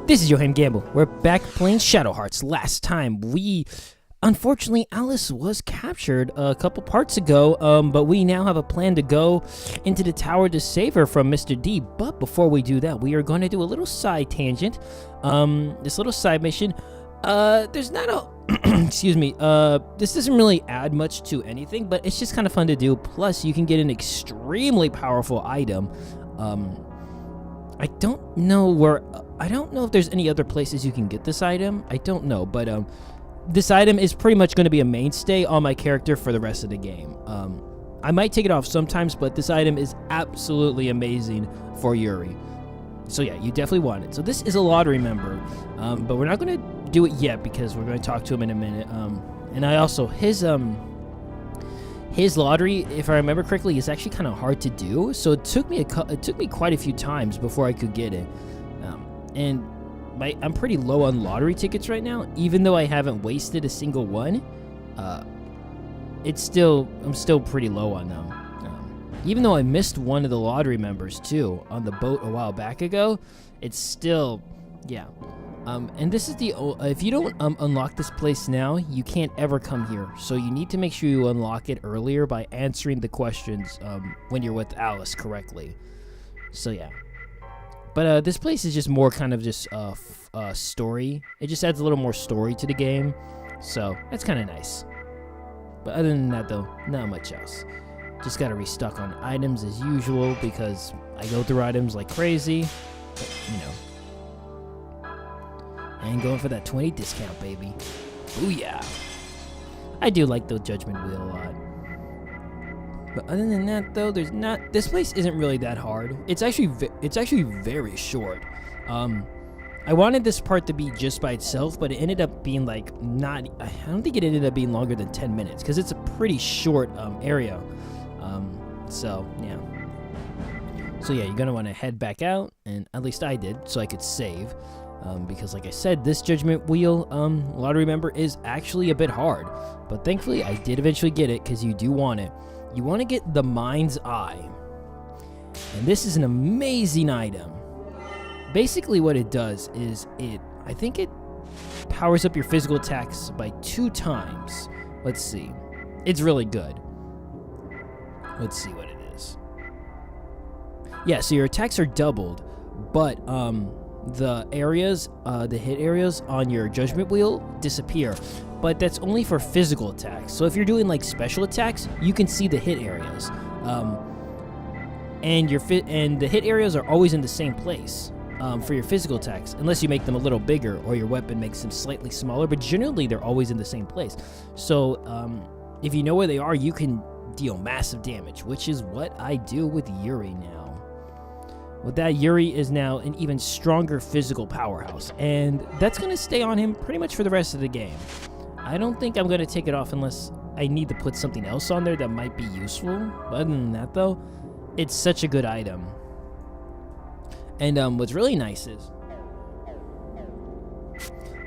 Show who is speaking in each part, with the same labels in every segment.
Speaker 1: This is Yohhamgambal. We're back playing Shadow Hearts. Last time unfortunately, Alice was captured a couple parts ago, but we now have a plan to go into the tower to save her from Mr. D. But before we do that, we are going to do a little side tangent. This little side mission. There's not a excuse me, this doesn't really add much to anything, but it's just kind of fun to do. Plus, you can get an extremely powerful item. I don't know if there's any other places you can get this item. I don't know, but this item is pretty much going to be a mainstay on my character for the rest of the game. I might take it off sometimes, but this item is absolutely amazing for Yuri. So yeah, you definitely want it. So this is a lottery member, but we're not going to do it yet because we're going to talk to him in a minute. And I also his lottery, if I remember correctly, is actually kind of hard to do. So it took me quite a few times before I could get it. And I'm pretty low on lottery tickets right now, even though I haven't wasted a single one. I'm still pretty low on them. Even though I missed one of the lottery members too on the boat a while back ago, it's still, yeah. And this is if you don't unlock this place now, you can't ever come here. So you need to make sure you unlock it earlier by answering the questions when you're with Alice correctly. So yeah. But this place is just more kind of just story. It just adds a little more story to the game. So that's kind of nice. But other than that though, not much else. Just gotta restock on items as usual because I go through items like crazy. But, you know. I ain't going for that 20 discount, baby. Booyah. I do like the Judgment Wheel a lot. But other than that, though, this place isn't really that hard. It's actually very short. I wanted this part to be just by itself, but it ended up being like I don't think it ended up being longer than 10 minutes because it's a pretty short area. So yeah. So yeah, you're gonna want to head back out, and at least I did, so I could save. Because like I said, this Judgment Wheel lottery member is actually a bit hard. But thankfully, I did eventually get it because you do want it. You want to get the Mind's Eye. And this is an amazing item. Basically what it does is I think it powers up your physical attacks by 2 times. Let's see. It's really good. Let's see what it is. Yeah, so your attacks are doubled, but the hit areas on your Judgment Wheel disappear, but that's only for physical attacks. So if you're doing like special attacks, you can see the hit areas, and the hit areas are always in the same place for your physical attacks, unless you make them a little bigger or your weapon makes them slightly smaller. But generally, they're always in the same place. So if you know where they are, you can deal massive damage, which is what I do with Yuri now. With that, Yuri is now an even stronger physical powerhouse, and that's going to stay on him pretty much for the rest of the game. I don't think I'm going to take it off unless I need to put something else on there that might be useful. But other than that, though, it's such a good item. And what's really nice is,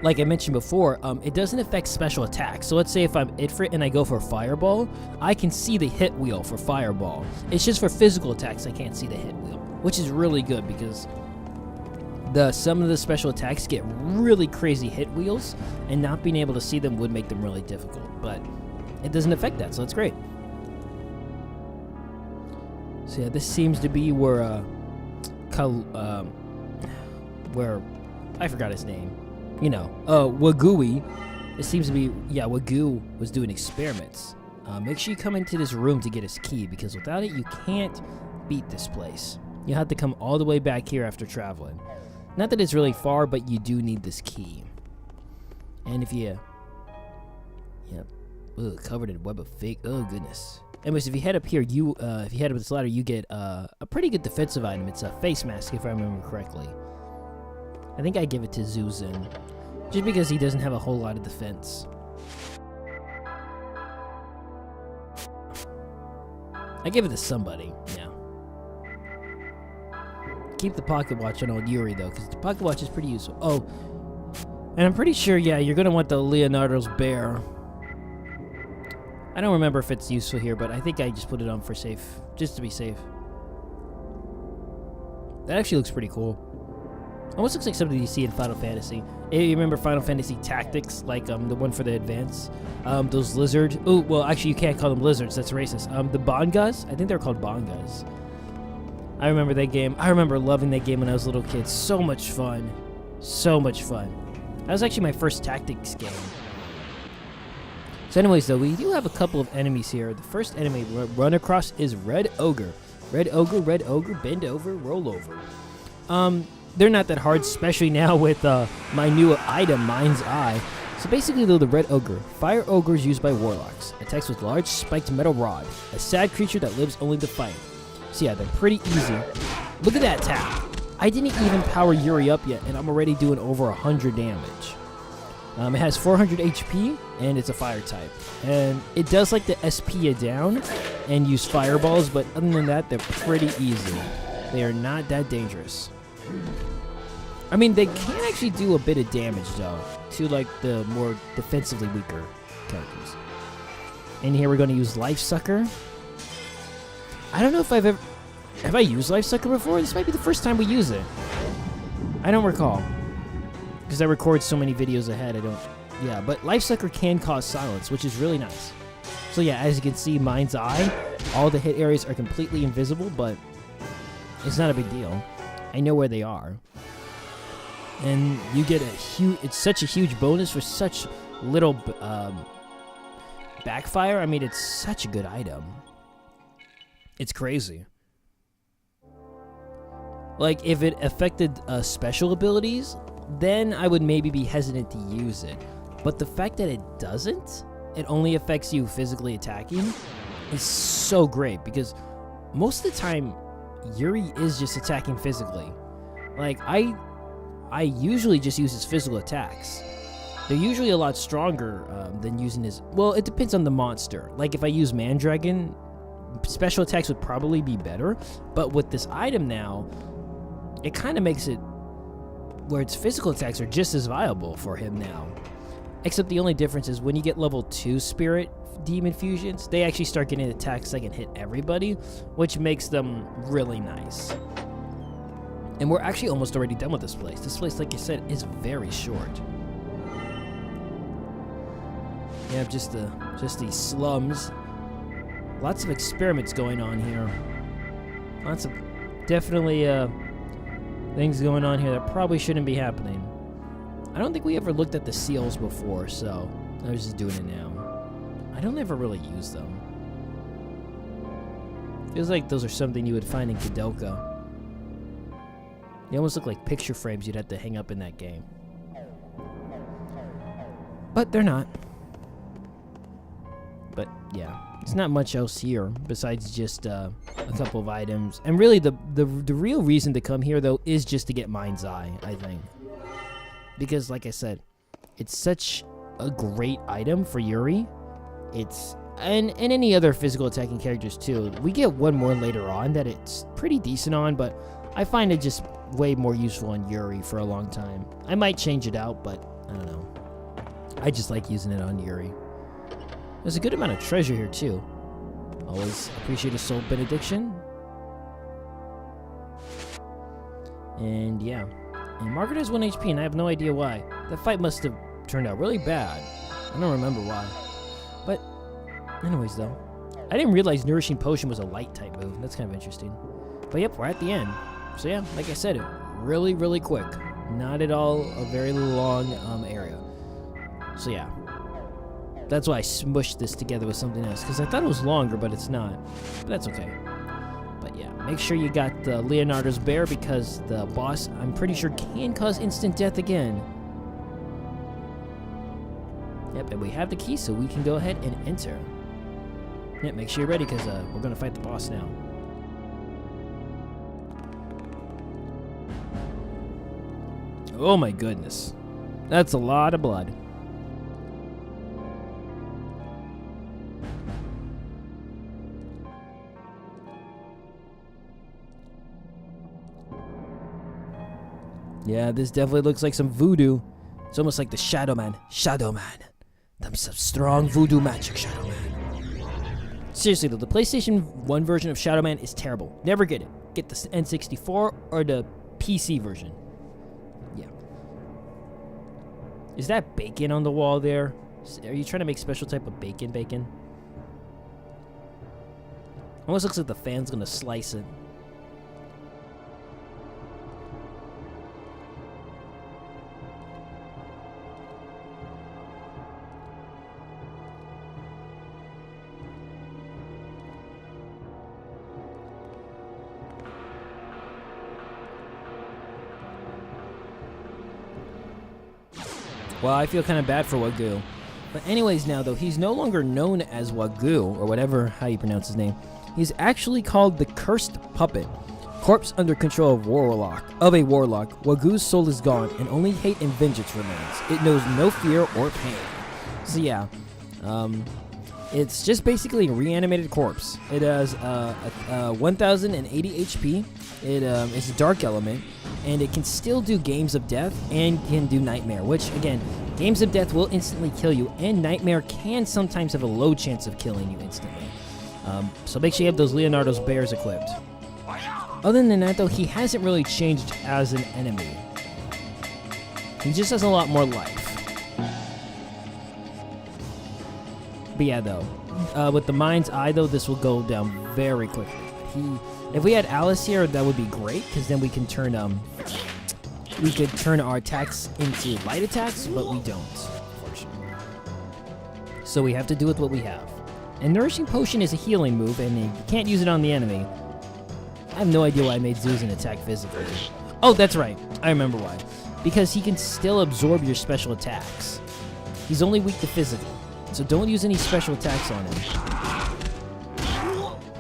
Speaker 1: like I mentioned before, it doesn't affect special attacks. So let's say if I'm Ifrit and I go for Fireball, I can see the hit wheel for Fireball. It's just for physical attacks I can't see the hit wheel, which is really good because some of the special attacks get really crazy hit wheels, and not being able to see them would make them really difficult. But it doesn't affect that, so that's great. So yeah, this seems to be where I forgot his name. You know, Wagui. It seems to be, yeah, Wagyu was doing experiments. Make sure you come into this room to get his key, because without it, you can't beat this place. You have to come all the way back here after traveling. Not that it's really far, but you do need this key. And if you... Yep. Ugh, covered in web of fake... Oh, goodness. Anyways, if you head up here, if you head up this ladder, you get a pretty good defensive item. It's a face mask, if I remember correctly. I think I give it to Zuzin, just because he doesn't have a whole lot of defense. I give it to somebody, yeah. Keep the pocket watch on old Yuri, though, because the pocket watch is pretty useful. Oh, and I'm pretty sure, yeah, you're going to want the Leonardo's bear. I don't remember if it's useful here, but I think I just put it on for safe, just to be safe. That actually looks pretty cool. Almost looks like something you see in Final Fantasy. You remember Final Fantasy Tactics, like the one for the Advance? Those lizards. Oh, well, actually, you can't call them lizards. That's racist. The Bongas. I think they're called Bongas. I remember that game. I remember loving that game when I was a little kid. So much fun. So much fun. That was actually my first Tactics game. So anyways, though, we do have a couple of enemies here. The first enemy we run across is Red Ogre. Red Ogre, bend over, roll over. They're not that hard, especially now with my new item, Mind's Eye. So basically, though, the Red Ogre. Fire Ogre is used by warlocks. Attacks with large spiked metal rod. A sad creature that lives only to fight. So yeah, they're pretty easy. Look at that tap. I didn't even power Yuri up yet, and I'm already doing over 100 damage. It has 400 HP, and it's a fire type. And it does like to SP you down and use fireballs, but other than that, they're pretty easy. They are not that dangerous. I mean, they can actually do a bit of damage, though, to like the more defensively weaker characters. And here we're going to use Life Sucker. I don't know if have I used Life Sucker before? This might be the first time we use it. I don't recall. Because I record so many videos ahead, yeah, but Life Sucker can cause silence, which is really nice. So yeah, as you can see, Mind's Eye, all the hit areas are completely invisible, but it's not a big deal. I know where they are. And you get it's such a huge bonus for such little backfire. I mean, it's such a good item. It's crazy. Like, if it affected special abilities, then I would maybe be hesitant to use it. But the fact that it doesn't, it only affects you physically attacking, is so great. Because most of the time, Yuri is just attacking physically. Like, I usually just use his physical attacks. They're usually a lot stronger than using his... Well, it depends on the monster. Like, if I use Mandragon, special attacks would probably be better. But with this item now, it kind of makes it where its physical attacks are just as viable for him now. Except the only difference is when you get level 2 Spirit Demon Fusions, they actually start getting attacks that can hit everybody, which makes them really nice. And we're actually almost already done with this place. This place, like I said, is very short. You have just these slums. Lots of experiments going on here. Lots of definitely things going on here that probably shouldn't be happening. I don't think we ever looked at the seals before, so I was just doing it now. I don't ever really use them. Feels like those are something you would find in Kadoka. They almost look like picture frames you'd have to hang up in that game. But they're not. But yeah, it's not much else here besides just a couple of items. And really, the real reason to come here, though, is just to get Mind's Eye, I think. Because, like I said, it's such a great item for Yuri. And any other physical attacking characters, too. We get one more later on that it's pretty decent on, but I find it just way more useful on Yuri for a long time. I might change it out, but I don't know. I just like using it on Yuri. There's a good amount of treasure here, too. Always appreciate a soul benediction. And yeah. And Margaret has 1 HP, and I have no idea why. That fight must have turned out really bad. I don't remember why. But anyways, though. I didn't realize Nourishing Potion was a light type move. That's kind of interesting. But yep, we're at the end. So yeah, like I said, really, really quick. Not at all a very long area. So yeah. That's why I smushed this together with something else. Because I thought it was longer, but it's not. But that's okay. But yeah, make sure you got Leonardo's bear, because the boss, I'm pretty sure, can cause instant death again. Yep, and we have the key, so we can go ahead and enter. Yep, make sure you're ready, because we're going to fight the boss now. Oh my goodness. That's a lot of blood. Yeah, this definitely looks like some voodoo. It's almost like the Shadow Man. Shadow Man. Them some strong voodoo magic, Shadow Man. Seriously though, the PlayStation 1 version of Shadow Man is terrible. Never get it. Get the N64 or the PC version. Is that bacon on the wall there? Are you trying to make special type of bacon? Almost looks like the fan's gonna slice it. Well, I feel kind of bad for Wagyu. But anyways now, though, he's no longer known as Wagyu, or whatever, how you pronounce his name. He's actually called the Cursed Puppet. Corpse under control of a warlock, Wagyu's soul is gone, and only hate and vengeance remains. It knows no fear or pain. So yeah, it's just basically a reanimated corpse. It has 1,080 HP. It's a dark element, and it can still do Games of Death and can do Nightmare, which, again, Games of Death will instantly kill you, and Nightmare can sometimes have a low chance of killing you instantly. So make sure you have those Leonardo's bears equipped. Other than that, though, he hasn't really changed as an enemy. He just has a lot more life. But yeah, though, with the Mind's Eye, though, this will go down very quickly. If we had Alice here, that would be great, because then we can turn our attacks into light attacks, but we don't, unfortunately. So we have to do with what we have. And Nourishing Potion is a healing move, and you can't use it on the enemy. I have no idea why I made Zuzan attack physically. Oh, that's right. I remember why. Because he can still absorb your special attacks. He's only weak to physical, so don't use any special attacks on him.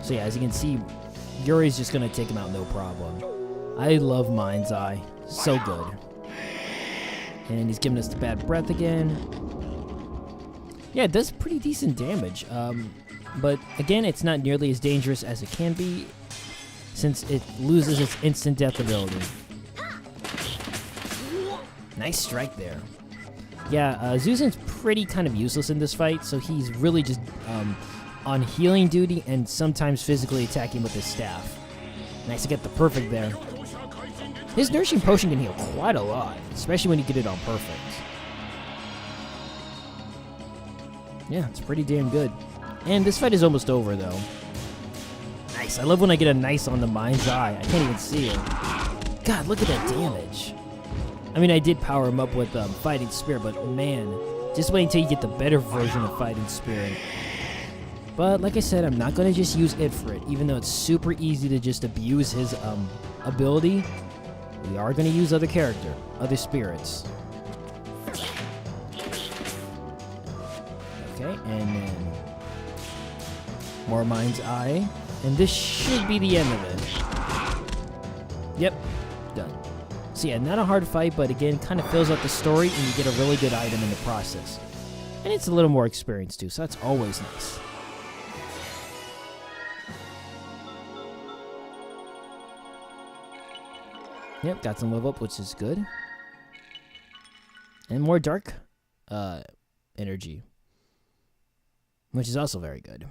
Speaker 1: So yeah, as you can see, Yuri's just going to take him out no problem. I love Mind's Eye. So good. And he's giving us the bad breath again. Yeah, it does pretty decent damage. But again, it's not nearly as dangerous as it can be, since it loses its instant death ability. Nice strike there. Yeah, Zuzan's pretty kind of useless in this fight, so he's really just on healing duty and sometimes physically attacking with his staff. Nice to get the perfect there. His Nourishing Potion can heal quite a lot, especially when you get it on perfect. Yeah, it's pretty damn good. And this fight is almost over, though. Nice. I love when I get a nice on the Mind's Eye. I can't even see it. God, look at that damage. I mean, I did power him up with Fighting Spirit, but man, just wait until you get the better version of Fighting Spirit. But like I said, I'm not going to just use it for it, even though it's super easy to just abuse his ability. We are going to use other spirits. Okay, and then more Mind's Eye. And this should be the end of it. Yep, done. So yeah, not a hard fight, but again, kind of fills out the story, and you get a really good item in the process. And it's a little more experience too, so that's always nice. Yep, got some level up, which is good. And more dark energy, which is also very good.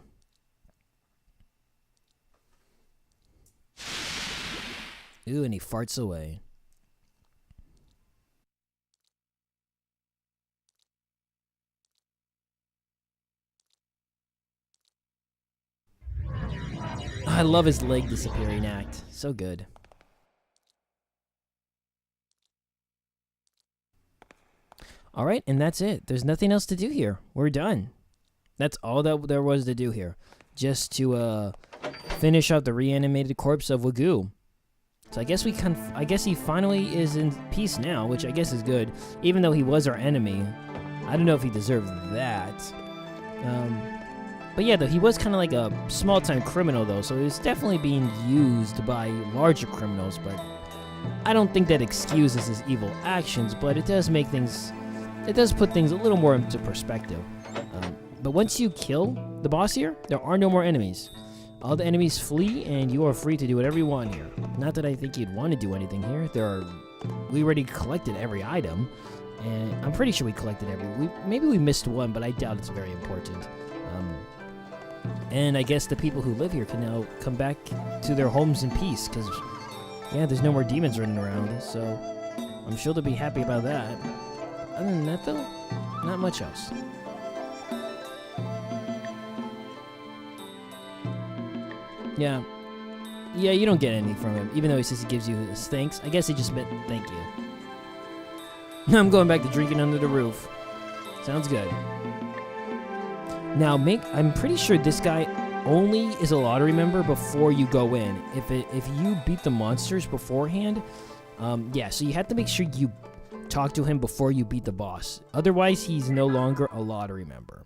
Speaker 1: Ooh, and he farts away. I love his leg disappearing act. So good. Alright, and that's it. There's nothing else to do here. We're done. That's all that there was to do here. Just to finish out the reanimated corpse of Wagyu. So I guess he finally is in peace now, which I guess is good. Even though he was our enemy. I don't know if he deserved that. But yeah, though, he was kind of like a small-time criminal, though, so he was definitely being used by larger criminals, but I don't think that excuses his evil actions, but it does make things... It does put things a little more into perspective. But once you kill the boss here, there are no more enemies. All the enemies flee, and you are free to do whatever you want here. Not that I think you'd want to do anything here. We already collected every item, and I'm pretty sure we collected maybe we missed one, but I doubt it's very important. And I guess the people who live here can now come back to their homes in peace, because, yeah, there's no more demons running around, so I'm sure they'll be happy about that. other than that, though, not much else. Yeah. Yeah, you don't get anything from him, even though he says he gives you his thanks. I guess he just meant thank you. I'm going back to drinking under the roof. Sounds good. Now, I'm pretty sure this guy only is a lottery member before you go in. If you beat the monsters beforehand, yeah, so you have to make sure you talk to him before you beat the boss. Otherwise, he's no longer a lottery member.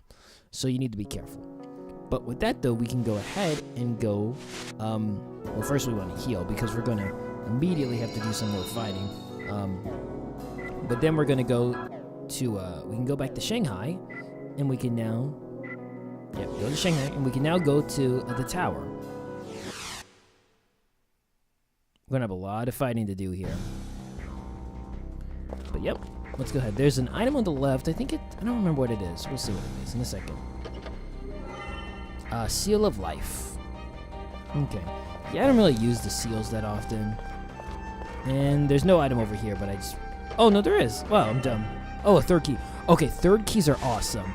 Speaker 1: So you need to be careful. But with that, though, we can go ahead and go... well, first we want to heal, because we're going to immediately have to do some more fighting. But then we're going to go to... we can go back to Shanghai, and we can now... yeah, go to Shanghai, and we can now go to the tower. We're going to have a lot of fighting to do here. But, yep, let's go ahead. There's an item on the left. I don't remember what it is. We'll see what it is in a second. Seal of Life. Okay. Yeah, I don't really use the seals that often. And there's no item over here, but I just... oh, no, there is. Wow, I'm dumb. Oh, a third key. Okay, third keys are awesome.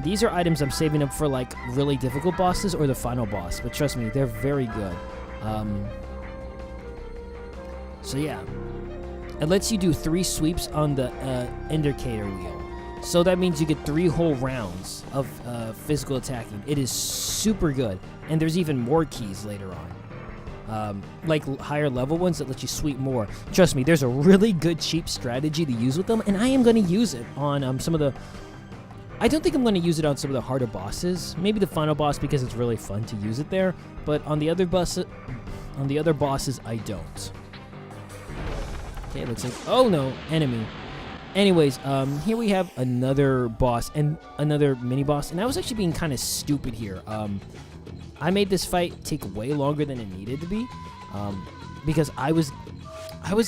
Speaker 1: These are items I'm saving up for, like, really difficult bosses or the final boss. But trust me, they're very good. So, yeah. It lets you do 3 sweeps on the indicator wheel. So that means you get 3 whole rounds of physical attacking. It is super good. And there's even more keys later on. Like higher level ones that let you sweep more. Trust me, there's a really good cheap strategy to use with them, and I am going to use it on some of the... I don't think I'm going to use it on some of the harder bosses. Maybe the final boss because it's really fun to use it there, but on the other bosses, I don't. Okay, it looks like... oh no, enemy. Anyways, here we have another boss and another mini boss, and I was actually being kind of stupid here. I made this fight take way longer than it needed to be, because I was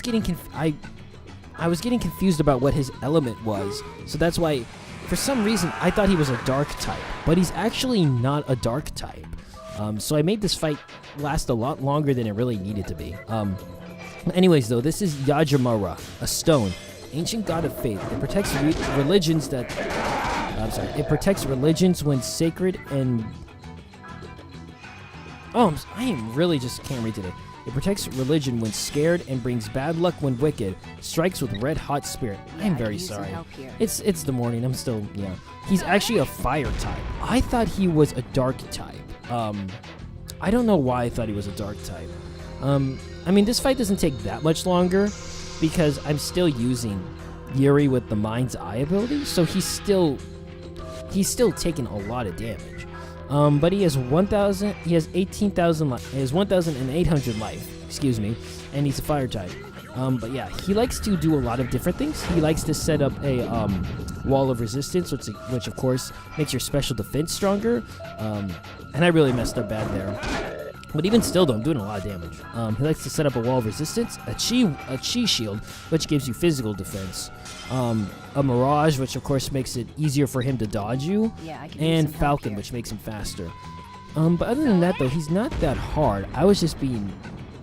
Speaker 1: getting confused about what his element was. So that's why, for some reason, I thought he was a dark type, but he's actually not a dark type. So I made this fight last a lot longer than it really needed to be. Anyways, though, this is Yohhamgambal, a stone, ancient god of faith. It protects religions that... it protects religions when sacred and... oh, I am really just can't read today. It protects religion when scared and brings bad luck when wicked. Strikes with red hot spirit. I am very sorry. It's the morning. I'm still, yeah. He's actually a fire type. I thought he was a dark type. I don't know why I thought he was a dark type. I mean, this fight doesn't take that much longer because I'm still using Yuri with the Mind's Eye ability, so he's still taking a lot of damage. But he has 18,000 life. He has 1,800 life, excuse me, and he's a fire type. But yeah, he likes to do a lot of different things. He likes to set up a wall of resistance, which of course makes your special defense stronger. And I really messed up bad there. But even still, though, I'm doing a lot of damage. He likes to set up a wall of resistance, a chi shield, which gives you physical defense, a mirage, which of course makes it easier for him to dodge you, and falcon, which makes him faster. But other than that, though, he's not that hard. I was just being...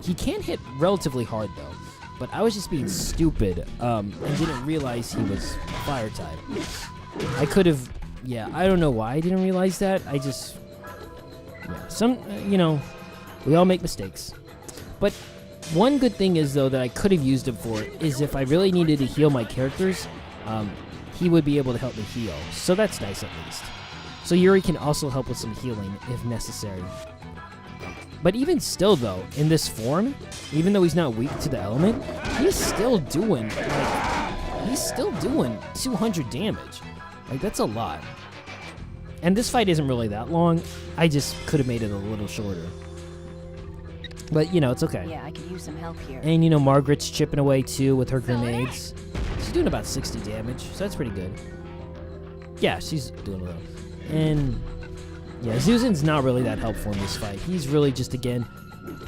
Speaker 1: he can hit relatively hard, though, but I was just being stupid and didn't realize he was fire type. I could have... yeah, I don't know why I didn't realize that. I just... yeah, you know... we all make mistakes. But one good thing is, though, that I could have used him for is if I really needed to heal my characters, he would be able to help me heal. So that's nice, at least. So Yuri can also help with some healing if necessary. But even still, though, in this form, even though he's not weak to the element, he's still doing, he's still doing 200 damage. Like, that's a lot. And this fight isn't really that long. I just could have made it a little shorter. But, you know, it's okay.
Speaker 2: Yeah, I could use some help here.
Speaker 1: And, you know, Margaret's chipping away, too, with her grenades. She's doing about 60 damage, so that's pretty good. Yeah, she's doing a little. And, yeah, Zuzan's not really that helpful in this fight. He's really just, again,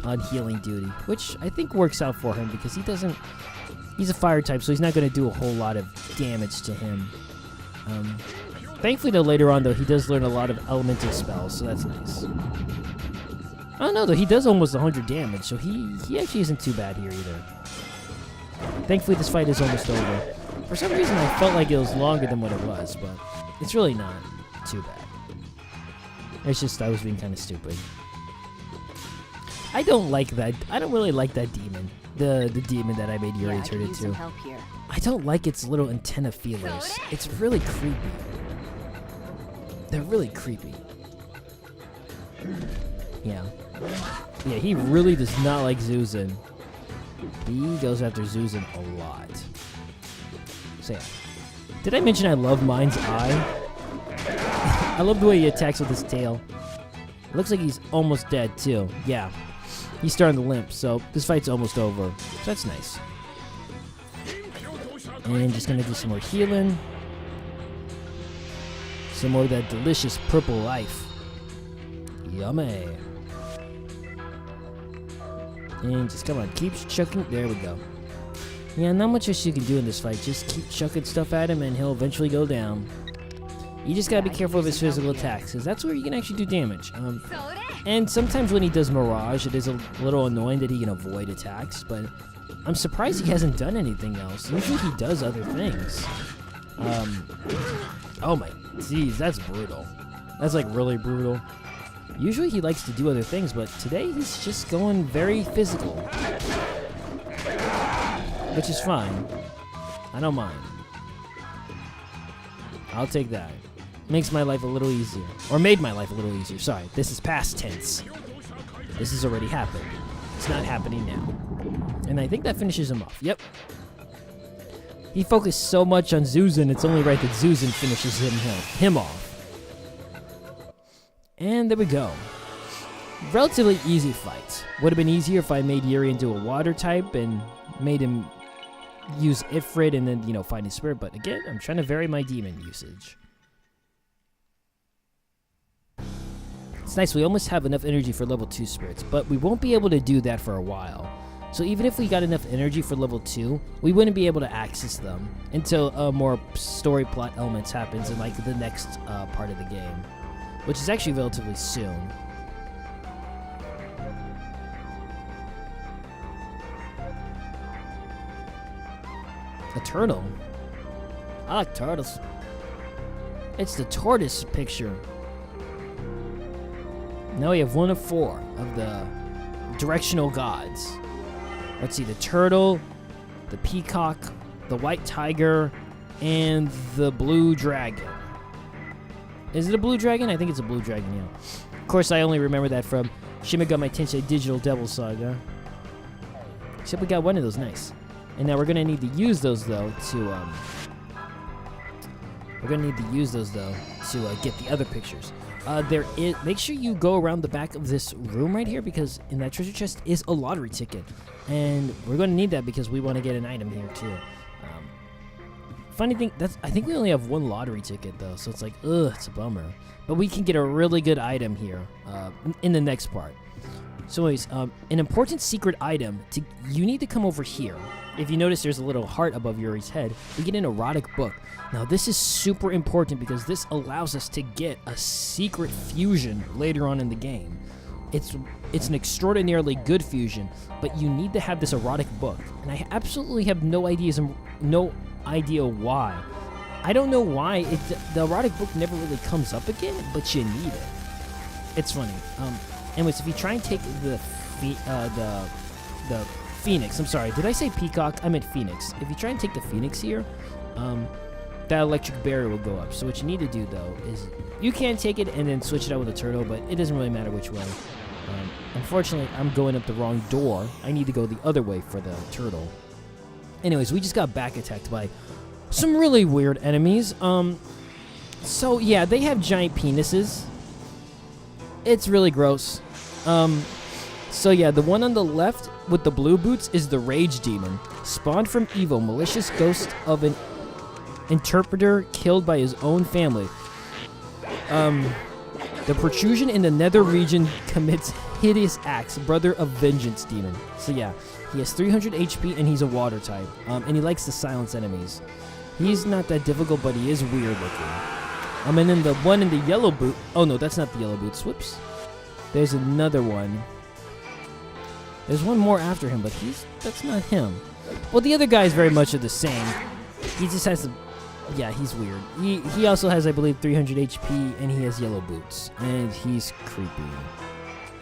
Speaker 1: on healing duty, which I think works out for him because he doesn't... he's a fire type, so he's not going to do a whole lot of damage to him. Thankfully, though, later on, though, he does learn a lot of elemental spells, so that's nice. I don't know, though. He does almost 100 damage, so he actually isn't too bad here either. Thankfully, this fight is almost over. For some reason, I felt like it was longer than what it was, but it's really not too bad. It's just I was being kind of stupid. I don't like that. I don't really like that demon. The demon that I made Yuri turn into. I don't like its little antenna feelers. It's really creepy. They're really creepy. Yeah. Yeah, he really does not like Zuzan. He goes after Zuzan a lot. So yeah. Did I mention I love Mind's Eye? I love the way he attacks with his tail. Looks like he's almost dead too. Yeah. He's starting to limp, so this fight's almost over. So that's nice. And just gonna do some more healing. Some more of that delicious purple life. Yummy. And just come on, keep chucking. There we go. Yeah, not much else you can do in this fight. Just keep chucking stuff at him and he'll eventually go down. You just gotta be careful of his physical attacks, because that's where you can actually do damage. And sometimes when he does Mirage, it is a little annoying that he can avoid attacks, but I'm surprised he hasn't done anything else. Usually he does other things. Oh my, geez, that's brutal. That's like really brutal. Usually he likes to do other things, but today he's just going very physical. Which is fine. I don't mind. I'll take that. Makes my life a little easier. Or made my life a little easier. Sorry, this is past tense. This has already happened. It's not happening now. And I think that finishes him off. Yep. He focused so much on Zuzan, it's only right that Zuzan finishes him off. And there we go. Relatively easy fight. Would have been easier if I made Yuri into a water type and made him use Ifrit and then, you know, find his spirit. But again, I'm trying to vary my demon usage. It's nice, we almost have enough energy for level 2 spirits, but we won't be able to do that for a while. So even if we got enough energy for level 2, we wouldn't be able to access them until more story plot elements happens in like the next part of the game, which is actually relatively soon. A turtle? I like turtles. It's the tortoise picture. Now we have 1 of 4 of the directional gods. Let's see, the turtle, the peacock, the white tiger, and the blue dragon. Is it a blue dragon? I think it's a blue dragon, yeah. Of course, I only remember that from Shin Megami Tensei Digital Devil Saga. Except we got one of those, nice. And now we're gonna need to use those though to get the other pictures. Make sure you go around the back of this room right here, because in that treasure chest is a lottery ticket, and we're going to need that because we want to get an item here too. Funny thing, I think we only have 1 lottery ticket though, so it's like, ugh, it's a bummer. But we can get a really good item here in the next part. So anyways, an important secret item, you need to come over here. If you notice, there's a little heart above Yuri's head. We get an erotic book. Now, this is super important because this allows us to get a secret fusion later on in the game. It's an extraordinarily good fusion, but you need to have this erotic book. And I absolutely have no idea why. I don't know why. The erotic book never really comes up again, but you need it. It's funny. Anyways, if you try and take the Phoenix, I'm sorry, did I say peacock? I meant Phoenix. If you try and take the Phoenix here, that electric barrier will go up. So what you need to do though is you can take it and then switch it out with a turtle, but it doesn't really matter which way. Unfortunately, I'm going up the wrong door. I need to go the other way for the turtle. Anyways, we just got back attacked by some really weird enemies. So yeah, they have giant penises. It's really gross. So yeah, the one on the left with the blue boots is the Rage Demon, spawned from evil, malicious ghost of an interpreter killed by his own family. The protrusion in the nether region commits hideous acts, brother of Vengeance Demon. So yeah, he has 300 HP and he's a water type, and he likes to silence enemies. He's not that difficult, but he is weird looking. And then the one in the yellow boot, oh no, that's not the yellow boots, whoops. There's another one. There's one more after him, but that's not him. Well, the other guy is very much of the same. He just has a... Yeah, he's weird. He also has, I believe, 300 HP, and he has yellow boots. And he's creepy.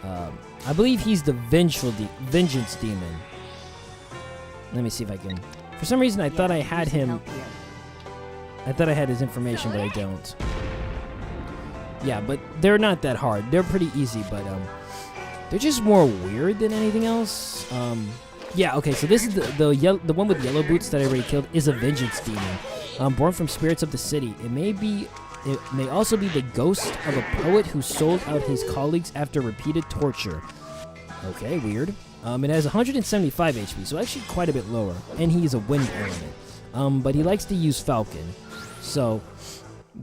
Speaker 1: I believe he's the Vengeance Demon. Let me see if I can... For some reason, I thought I had him... I thought I had his information, but I don't. Yeah, but they're not that hard. They're pretty easy, but they're just more weird than anything else. Yeah, okay, so this is the one with yellow boots that I already killed is a Vengeance Demon. Born from spirits of the city. It may also be the ghost of a poet who sold out his colleagues after repeated torture. Okay, weird. It has 175 HP, so actually quite a bit lower. And he is a wind element. But he likes to use Falcon. So,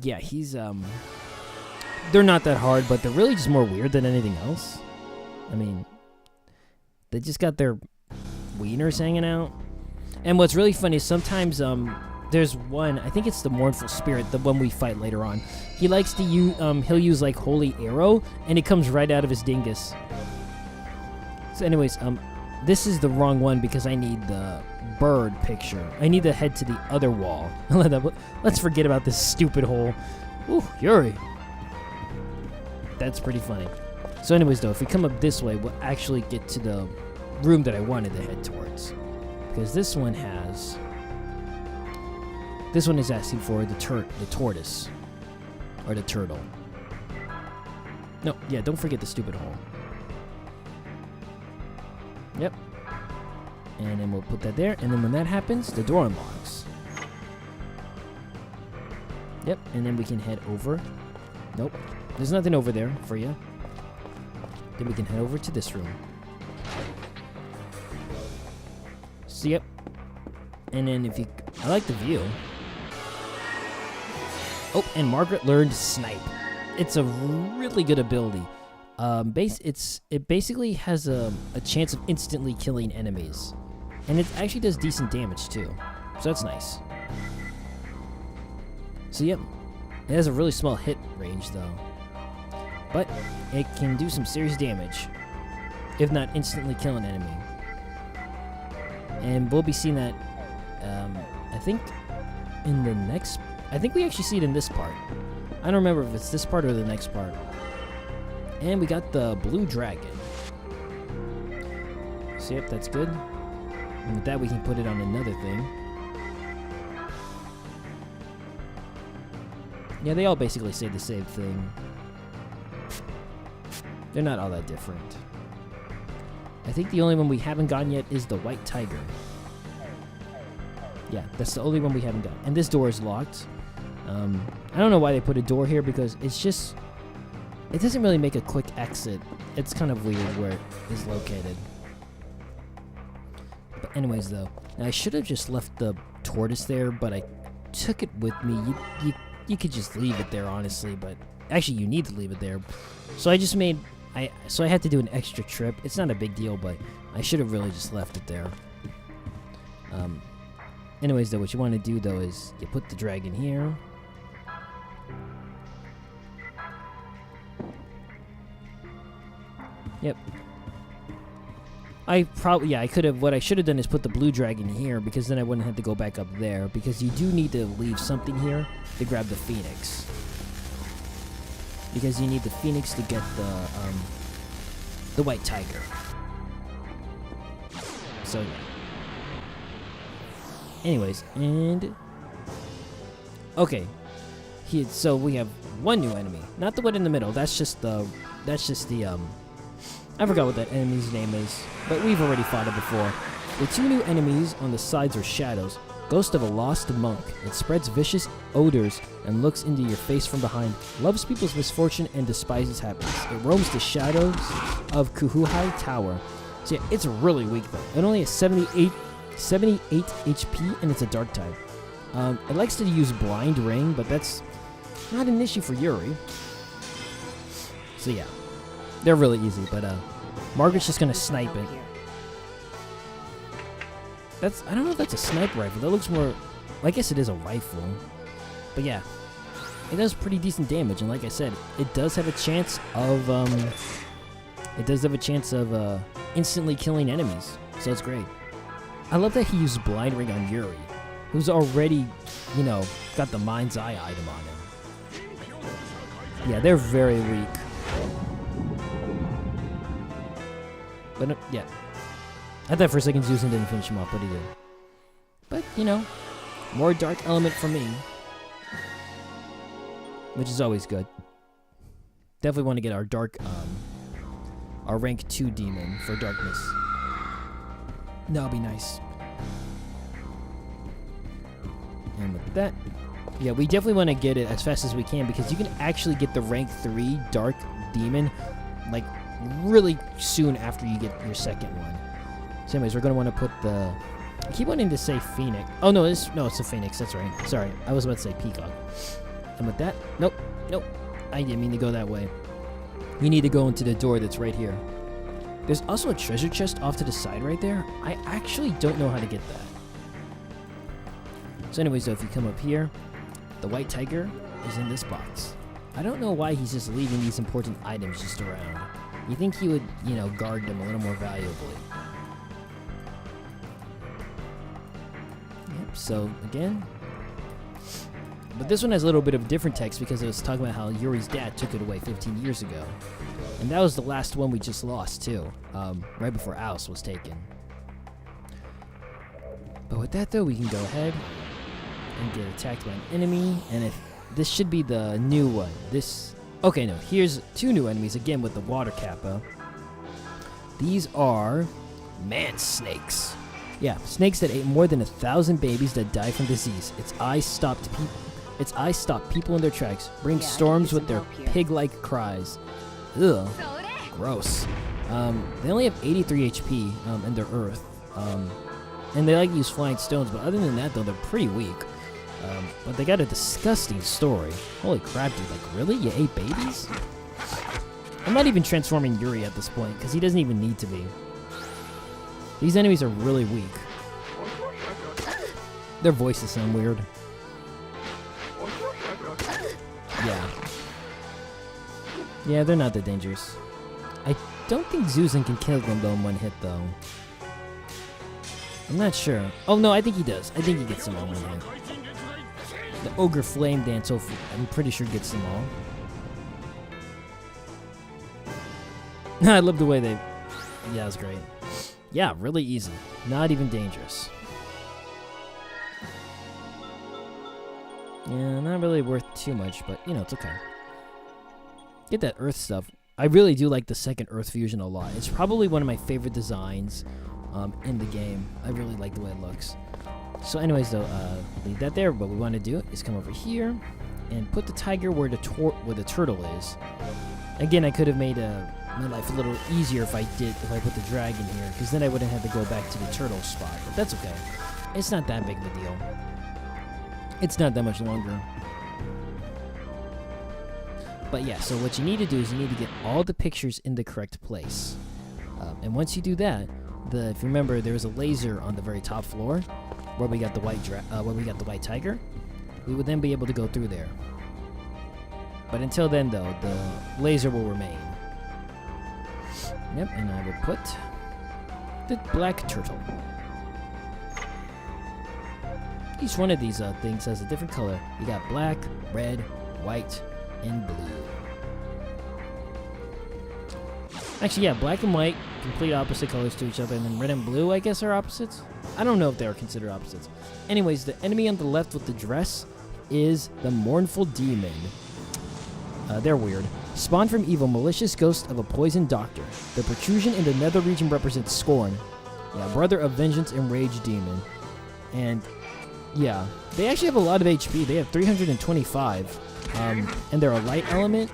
Speaker 1: yeah, he's, they're not that hard, but they're really just more weird than anything else. I mean, they just got their wieners hanging out. And what's really funny is sometimes, there's one, I think it's the Mournful Spirit, the one we fight later on. He likes to use, he'll use, like, Holy Arrow, and it comes right out of his dingus. So anyways, this is the wrong one because I need the bird picture. I need to head to the other wall. Let's forget about this stupid hole. Ooh, Yuri. That's pretty funny. So anyways, though, if we come up this way, we'll actually get to the room that I wanted to head towards. Because this one has... This one is asking for the tortoise. Or the turtle. No, yeah, don't forget the stupid hole. Yep. And then we'll put that there. And then when that happens, the door unlocks. Yep. And then we can head over. Nope. There's nothing over there for you. Then we can head over to this room. So, yep. And then if you... I like the view. Oh, and Margaret learned Snipe. It's a really good ability. It basically has a chance of instantly killing enemies. And it actually does decent damage, too. So that's nice. So, yep. It has a really small hit range, though. But it can do some serious damage, if not instantly kill an enemy. And we'll be seeing that, I think, in the next... I think we actually see it in this part. I don't remember if it's this part or the next part. And we got the blue dragon. So, yep, that's good. And with that, we can put it on another thing. Yeah, they all basically say the same thing. They're not all that different. I think the only one we haven't gotten yet is the white tiger. Yeah, that's the only one we haven't got. And this door is locked. I don't know why they put a door here because it's just... It doesn't really make a quick exit. It's kind of weird where it is located. But anyways, though, now I should have just left the tortoise there, but I took it with me. You could just leave it there, honestly, but actually you need to leave it there. So I just made... So I had to do an extra trip. It's not a big deal, but I should have really just left it there. Anyways, though, what you want to do, though, is you put the dragon here. Yep. I could have, what I should have done is put the blue dragon here, because then I wouldn't have to go back up there, because you do need to leave something here to grab the phoenix. Because you need the phoenix to get the white tiger. So, anyways, and okay, so we have one new enemy, not the one in the middle. That's just the I forgot what that enemy's name is, but we've already fought it before. The two new enemies on the sides are shadows. Ghost of a lost monk. It spreads vicious odors and looks into your face from behind. Loves people's misfortune and despises happiness. It roams the shadows of Kuhuhai Tower. So yeah, it's really weak though. It only has 78 HP and it's a dark type. It likes to use Blind Ring, but that's not an issue for Yuri. So yeah, they're really easy, but Margaret's just gonna snipe it. I don't know if that's a sniper rifle. That looks more... I guess it is a rifle. But yeah. It does pretty decent damage. And like I said, it does have a chance of... instantly killing enemies. So it's great. I love that he used Blind Ring on Yuri, who's already you know, got the Mind's Eye item on him. Yeah, they're very weak. But, yeah. I thought for a second Zeus'un didn't finish him off, but he did. But, you know, more dark element for me. Which is always good. Definitely want to get our dark, our rank 2 demon for darkness. That'll be nice. And with that, yeah, we definitely want to get it as fast as we can because you can actually get the rank 3 dark demon, like, really soon after you get your second one. So anyways, we're going to want to put the... I keep wanting to say Phoenix. Oh, no, it's a Phoenix. That's right. Sorry, I was about to say Peacock. And with that, nope. I didn't mean to go that way. You need to go into the door that's right here. There's also a treasure chest off to the side right there. I actually don't know how to get that. So anyways, though, if you come up here, the white tiger is in this box. I don't know why he's just leaving these important items just around. You think he would, you know, guard them a little more valuably. Yep, so again. But this one has a little bit of different text because it was talking about how Yuri's dad took it away 15 years ago. And that was the last one we just lost, too. Right before Alice was taken. But with that, though, we can go ahead and get attacked by an enemy. And if this should be the new one. Okay, no. Here's 2 new enemies, again, with the water kappa. These are man snakes. Yeah, snakes that ate more than 1,000 babies that died from disease. Its eyes stop people in their tracks, bring storms with their pig-like cries. Ugh, gross. They only have 83 HP, and they're earth. And they like to use flying stones, but other than that, though, they're pretty weak. But they got a disgusting story. Holy crap, dude, like, really? You ate babies? I'm not even transforming Yuri at this point, because he doesn't even need to be. These enemies are really weak. Their voices sound weird. Yeah, they're not that dangerous. I don't think Zeus'un can kill them, though, in one hit, though. I'm not sure. Oh, no, I think he does. I think he gets them all in one hit. The Ogre Flame Dance, I'm pretty sure gets them all. I love the way they... Yeah, that's great. Yeah, really easy. Not even dangerous. Yeah, not really worth too much, but, you know, it's okay. Get that Earth stuff. I really do like the second Earth Fusion a lot. It's probably one of my favorite designs in the game. I really like the way it looks. So anyways, though, leave that there. What we want to do is come over here and put the tiger where the turtle is. Again, I could have made my life a little easier if I put the dragon here, because then I wouldn't have to go back to the turtle spot. But that's okay. It's not that big of a deal. It's not that much longer. But yeah, so what you need to do is you need to get all the pictures in the correct place. And once you do that, if you remember, there was a laser on the very top floor where we got the white tiger. We would then be able to go through there. But until then, though, the laser will remain. Yep, and I will put the black turtle. Each one of these things has a different color. You got black, red, white, and blue. Actually, yeah, black and white, complete opposite colors to each other, and then red and blue, I guess, are opposites. I don't know if they are considered opposites. Anyways, the enemy on the left with the dress is the Mournful Demon. They're weird. Spawned from evil, malicious ghost of a poisoned doctor. The protrusion in the nether region represents Scorn. Yeah, brother of vengeance and rage demon. And yeah, they actually have a lot of HP. They have 325. And they're a light element.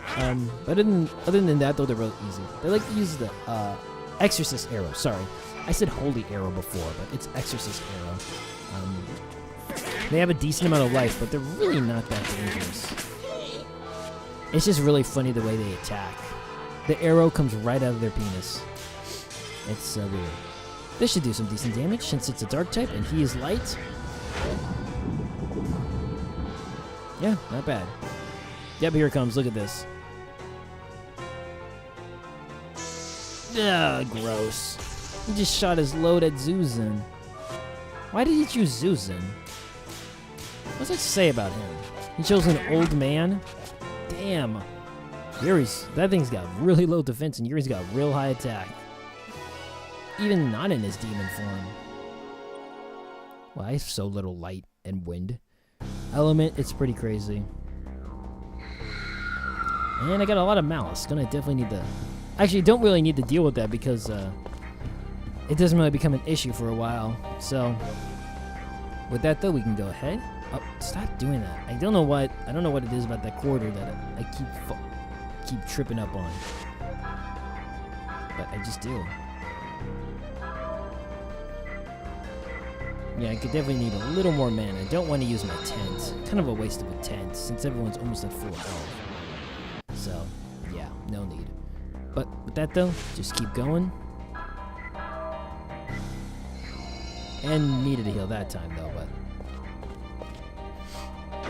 Speaker 1: But other than that, though, they're really easy. They like to use the Exorcist arrow. Sorry, I said Holy Arrow before, but it's Exorcist arrow. They have a decent amount of life, but they're really not that dangerous. It's just really funny the way they attack. The arrow comes right out of their penis. It's weird. This should do some decent damage since it's a dark type and he is light. Yeah, not bad. Yep, here it comes. Look at this. Ugh, gross. He just shot his load at Zeus'un. Why did he choose Zeus'un? What's that say about him? He chose an old man? Damn. That thing's got really low defense, and Yuri's got real high attack. Even not in his demon form. Well, I have so little light and wind. Element, it's pretty crazy. And I got a lot of malice. Gonna definitely need to... Actually, don't really need to deal with that because it doesn't really become an issue for a while. So, with that though, we can go ahead. Oh, stop doing that. I don't know what it is about that quarter that I keep tripping up on. But I just do. Yeah, I could definitely need a little more mana. I don't want to use my tent. Kind of a waste of a tent since everyone's almost at full health. So, yeah, no need. But with that though, just keep going. And needed to heal that time though, but...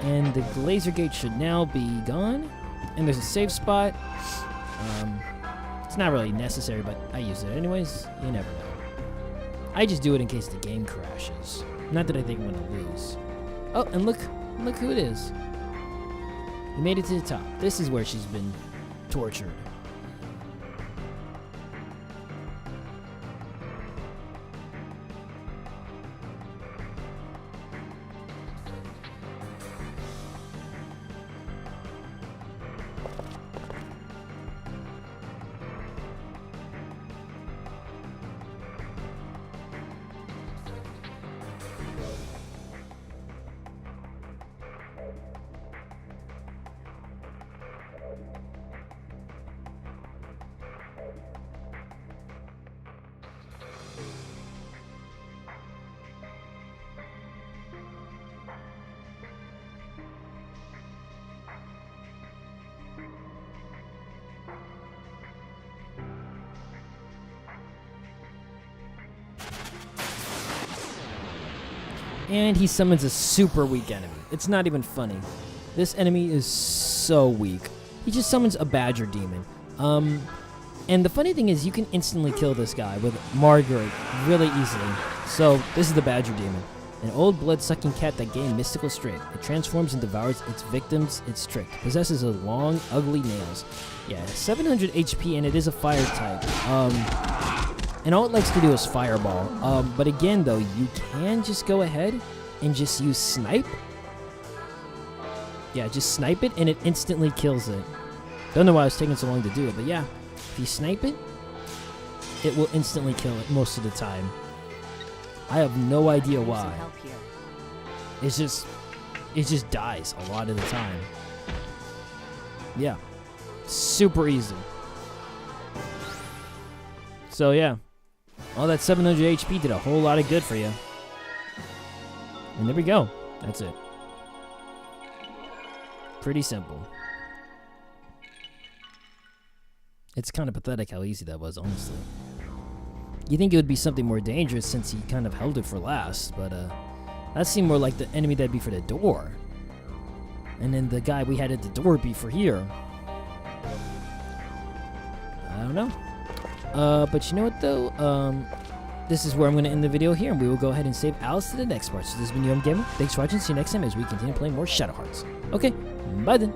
Speaker 1: And the laser gate should now be gone. And there's a save spot. It's not really necessary, but I use it anyways. You never know. I just do it in case the game crashes. Not that I think I'm gonna lose. Oh, and look who it is. We made it to the top. This is where she's been tortured. And he summons a super weak enemy. It's not even funny. This enemy is so weak. He just summons a badger demon. And the funny thing is you can instantly kill this guy with Margaret really easily. So this is the badger demon. An old blood-sucking cat that gained mystical strength. It transforms and devours its victims. It's tricked. Possesses a long, ugly nails. Yeah, 700 HP, and it is a fire type. And all it likes to do is fireball. But again, though, you can just go ahead and just use snipe. Yeah, just snipe it, and it instantly kills it. Don't know why I was taking so long to do it, but yeah. If you snipe it, it will instantly kill it most of the time. I have no idea why. It just dies a lot of the time. Yeah. Super easy. So yeah. All that 700 HP did a whole lot of good for you. And there we go. That's it. Pretty simple. It's kind of pathetic how easy that was, honestly. You think it would be something more dangerous since he kind of held it for last, but that seemed more like the enemy that'd be for the door. And then the guy we had at the door would be for here. I don't know. But you know what though? This is where I'm going to end the video here, and we will go ahead and save Alice to the next part. So this has been Yohhamgambal. Thanks for watching. See you next time as we continue playing more Shadow Hearts. Okay, bye then.